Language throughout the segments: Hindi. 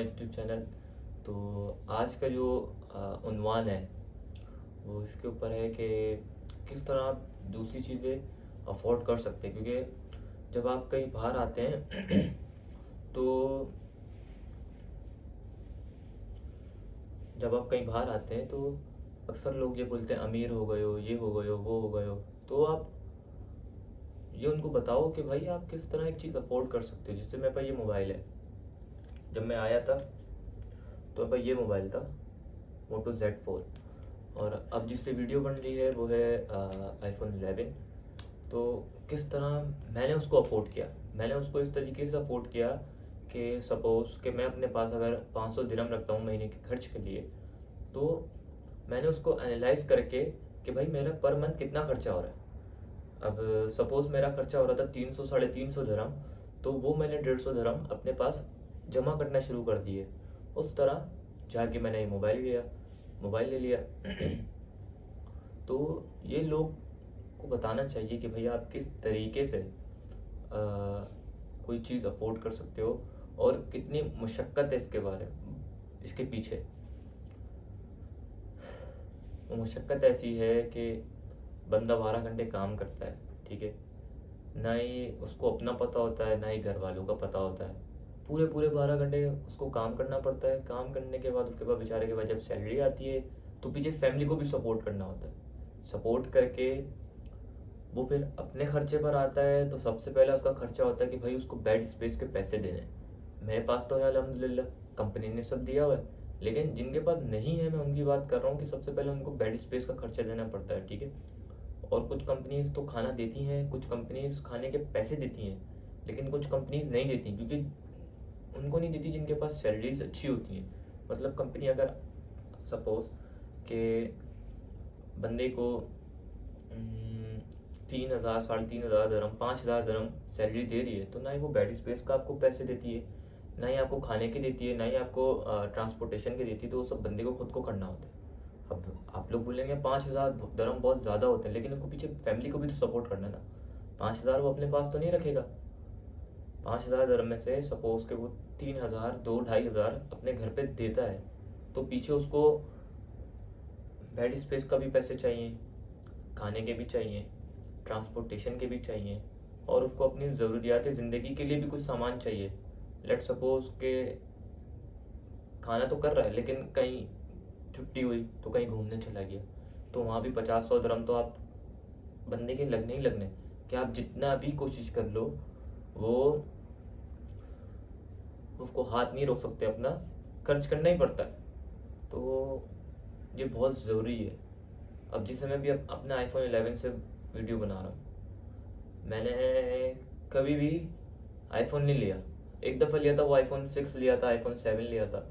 YouTube channel. तो आज का जो उन्वान है वो इसके ऊपर है कि किस तरह आप दूसरी चीज़ें अफोर्ड कर सकते हैं, क्योंकि जब आप कहीं बाहर आते हैं तो जब आप कहीं बाहर आते हैं तो अक्सर लोग ये बोलते हैं अमीर हो गए हो, ये हो गए हो, वो हो गए हो। तो आप ये उनको बताओ कि भाई आप किस तरह एक चीज़ अफोर्ड कर सकते हो। जिससे मेरे पास ये मोबाइल है, जब मैं आया था तो भाई ये मोबाइल था मोटो Z4, और अब जिससे वीडियो बन रही है वो है iPhone 11। तो किस तरह मैंने उसको अफोर्ड किया, मैंने उसको इस तरीके से अफोर्ड किया कि सपोज़ कि मैं अपने पास अगर 500 दिरहम रखता हूँ महीने के खर्च के लिए, तो मैंने उसको एनालाइज करके कि भाई मेरा पर मंथ कितना खर्चा हो रहा है। अब सपोज़ मेरा खर्चा हो रहा था 300 साढ़े 300 दिरहम, तो वो मैंने 150 दिरहम अपने पास जमा करना शुरू कर दिए। उस तरह जाके मैंने ये मोबाइल ले लिया। तो ये लोग को बताना चाहिए कि भाई आप किस तरीके से कोई चीज़ अफोर्ड कर सकते हो और कितनी मुशक्क़त है इसके बारे में, इसके पीछे। वो मुशक्क़त ऐसी है कि बंदा 12 घंटे काम करता है, ठीक है, ना ही उसको अपना पता होता है ना ही घर वालों का पता होता है। पूरे पूरे 12 घंटे उसको काम करना पड़ता है। काम करने के बाद उसके बाद बेचारे के बाद जब सैलरी आती है तो पीछे फैमिली को भी सपोर्ट करना होता है। सपोर्ट करके वो फिर अपने खर्चे पर आता है, तो सबसे पहले उसका खर्चा होता है कि भाई उसको बेड स्पेस के पैसे देने हैं। मेरे पास तो है अल्हम्दुलिल्लाह, कंपनी ने सब दिया हुआ है। लेकिन जिनके पास नहीं है मैं उनकी बात कर रहा हूँ कि सबसे पहले उनको बेड स्पेस का खर्चा देना पड़ता है, ठीक है। और कुछ कंपनीज तो खाना देती हैं, कुछ कंपनीज खाने के पैसे देती हैं, लेकिन कुछ कंपनीज नहीं देती, क्योंकि उनको नहीं देती जिनके पास सैलरीज अच्छी होती हैं। मतलब कंपनी अगर सपोज के बंदे को 3,000 3,500 दरम 5,000 दरम सैलरी दे रही है, तो ना ही वो बेड स्पेस का आपको पैसे देती है, ना ही आपको खाने की देती है, ना ही आपको ट्रांसपोर्टेशन की देती है। तो वो सब बंदे को खुद को करना होता है। अब आप लोग बोलेंगे 5,000 दरम बहुत ज़्यादा होते हैं, लेकिन उसको पीछे फैमिली को भी तो सपोर्ट करना है ना। 5,000 वो अपने पास तो नहीं रखेगा। 5,000 दरम में से सपोज के वो 3,000 2-2,500 अपने घर पे देता है, तो पीछे उसको बेड स्पेस का भी पैसे चाहिए, खाने के भी चाहिए, ट्रांसपोर्टेशन के भी चाहिए, और उसको अपनी ज़रूरियात ज़िंदगी के लिए भी कुछ सामान चाहिए। लेट सपोज के खाना तो कर रहा है, लेकिन कहीं छुट्टी हुई तो कहीं घूमने चला गया, तो वहाँ भी 50-100 दरम तो आप बंदे के लगने ही लगने। कि आप जितना भी कोशिश कर लो वो उसको हाथ नहीं रोक सकते, अपना खर्च करना ही पड़ता है। तो ये बहुत ज़रूरी है। अब जिसे मैं भी अपने iPhone 11 से वीडियो बना रहा हूँ, मैंने कभी भी iPhone नहीं लिया। एक दफ़ा लिया था, वो iPhone 6 लिया था, iPhone 7 लिया था,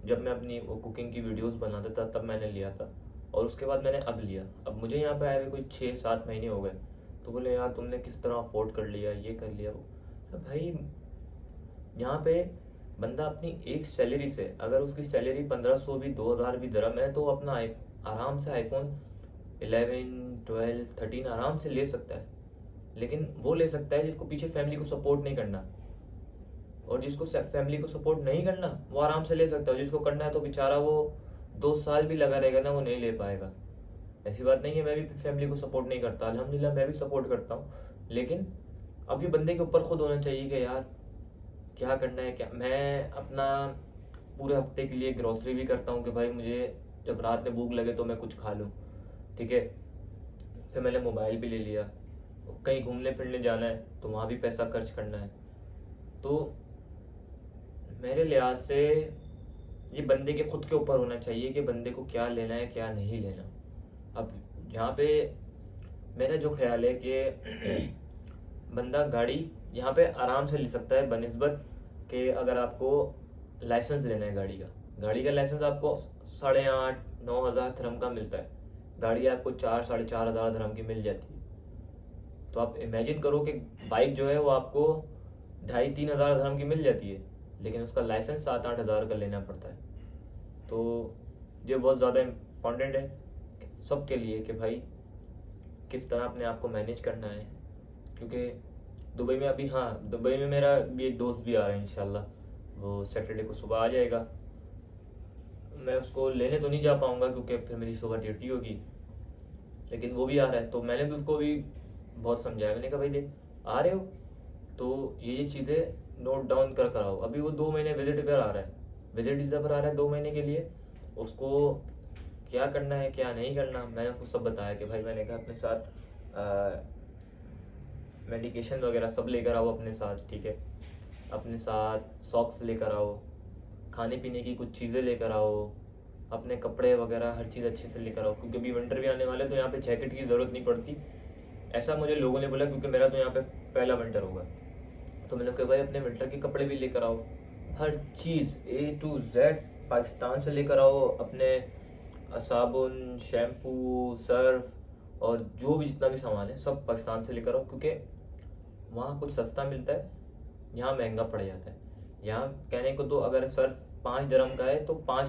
जब मैं अपनी वो कुकिंग की वीडियोस बनाता था तब मैंने लिया था। और उसके बाद मैंने अब लिया। अब मुझे यहाँ पे आए हुए कोई 6-7 महीने हो गए। तो बोले यार तुमने किस तरह अफोर्ड कर लिया, ये कर लिया वो। अब भाई यहाँ पे बंदा अपनी एक सैलरी से, अगर उसकी सैलरी 1500 भी 2,000 भी दरम है, तो अपना आराम से iPhone 11 12 13 आराम से ले सकता है। लेकिन वो ले सकता है जिसको पीछे फैमिली को सपोर्ट नहीं करना। और जिसको फैमिली को सपोर्ट नहीं करना वो आराम से ले सकता है। जिसको करना है तो बेचारा वो 2 साल भी लगा रहेगा ना, वो नहीं ले पाएगा। ऐसी बात नहीं है मैं भी फैमिली को सपोर्ट नहीं करता, अल्हम्दुलिल्लाह मैं भी सपोर्ट करता हूँ। लेकिन अब ये बंदे के ऊपर खुद होना चाहिए कि यार क्या करना है। क्या मैं अपना पूरे हफ्ते के लिए ग्रॉसरी भी करता हूँ कि भाई मुझे जब रात में भूख लगे तो मैं कुछ खा लूँ, ठीक है। फिर मैंने मोबाइल भी ले लिया, कहीं घूमने फिरने जाना है तो वहाँ भी पैसा खर्च करना है। तो मेरे लिहाज से ये बंदे के खुद के ऊपर होना चाहिए कि बंदे को क्या लेना है क्या नहीं लेना। अब यहाँ पे मेरा जो ख्याल है कि बंदा गाड़ी यहाँ पे आराम से ले सकता है, बनिस्बत कि अगर आपको लाइसेंस लेना है गाड़ी का लाइसेंस आपको 8,500-9,000 धर्म का मिलता है। गाड़ी आपको 4-4,500 धर्म की मिल जाती है। तो आप इमेजिन करो कि बाइक जो है वो आपको 2,500-3,000 धर्म की मिल जाती है, लेकिन उसका लाइसेंस 7-8 हज़ार का लेना पड़ता है। तो ये बहुत ज़्यादा इम्पॉर्टेंट है सबके लिए कि भाई किस तरह अपने आप को मैनेज करना है। क्योंकि दुबई में अभी, हाँ, दुबई में मेरा भी एक दोस्त भी आ रहा है इंशाल्लाह। वो सैटरडे को सुबह आ जाएगा। मैं उसको लेने तो नहीं जा पाऊँगा क्योंकि फिर मेरी सुबह ड्यूटी होगी, लेकिन वो भी आ रहा है। तो मैंने भी उसको भी बहुत समझाया, मैंने कहा भाई देख, आ रहे हो तो ये चीज़ें नोट डाउन कर कर आओ। अभी वो 2 महीने विजिट पर आ रहा है, विजिट वीज़ा पर आ रहा है 2 महीने के लिए। उसको क्या करना है क्या नहीं करना मैंने उसको सब बताया कि भाई, मैंने कहा अपने साथ मेडिकेशन वगैरह सब लेकर आओ अपने साथ, ठीक है। अपने साथ सॉक्स लेकर आओ, खाने पीने की कुछ चीज़ें लेकर आओ, अपने कपड़े वगैरह हर चीज़ अच्छे से लेकर आओ, क्योंकि अभी विंटर भी आने वाला है तो यहाँ पे जैकेट की ज़रूरत नहीं पड़ती, ऐसा मुझे लोगों ने बोला, क्योंकि मेरा तो यहाँ पे पहला विंटर होगा। तो मैंने कहा भाई अपने विंटर के कपड़े भी लेकर आओ, हर चीज़ A to Z पाकिस्तान से लेकर आओ। अपने साबुन, शैम्पू, सर्फ और जो भी जितना भी सामान है सब पाकिस्तान से लेकर आओ, क्योंकि वहाँ कुछ सस्ता मिलता है, यहाँ महंगा पड़ जाता है। यहाँ कहने को तो अगर सर्फ 5 दिरहम का है तो 5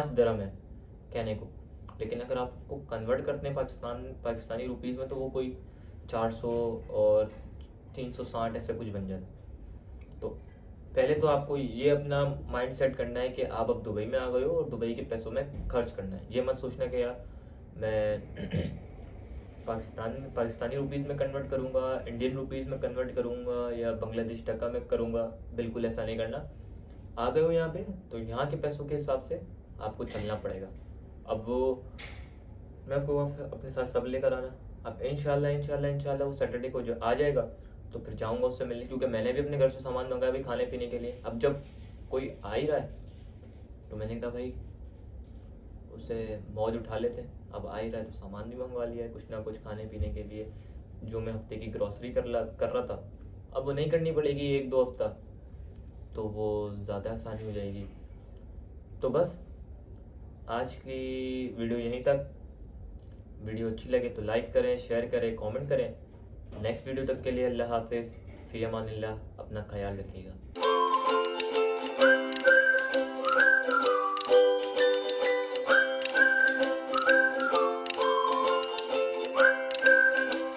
दिरहम है कहने को, लेकिन अगर आप उसको कन्वर्ट करते हैं पाकिस्तानी रुपीज़ में तो वो कोई 400 और 360 ऐसे कुछ बन जाता है। तो पहले तो आपको ये अपना माइंड सेट करना है कि आप अब दुबई में आ गए हो और दुबई के पैसों में खर्च करना है। ये मत सोचना कि यार मैं पाकिस्तानी रुपीज़ में कन्वर्ट करूँगा, इंडियन रुपीज़ में कन्वर्ट करूँगा या बांग्लादेश टका में करूँगा। बिल्कुल ऐसा नहीं करना। आ गए हो यहाँ पे तो यहाँ के पैसों के हिसाब से आपको चलना पड़ेगा। अब वो मैं आपको अपने साथ सब लेकर आना। अब इंशाल्लाह वो सैटरडे को जो आ जाएगा तो फिर जाऊँगा उससे मिलने, क्योंकि मैंने भी अपने घर से सामान मंगाया भी खाने पीने के लिए। अब जब कोई आ ही रहा है तो मैंने कहा भाई उससे मौज उठा लेते हैं। अब आ ही रहा है तो सामान भी मंगवा लिया है कुछ ना कुछ खाने पीने के लिए। जो मैं हफ्ते की ग्रॉसरी कर रहा था, अब वो नहीं करनी पड़ेगी 1-2 हफ्ता, तो वो ज़्यादा आसानी हो जाएगी। तो बस आज की वीडियो यहीं तक। वीडियो अच्छी लगे तो लाइक करें, शेयर करें, कमेंट करें। नेक्स्ट वीडियो तक के लिए अल्लाह हाफिज़, फ़ी अमानिल्लाह, अपना ख्याल रखिएगा।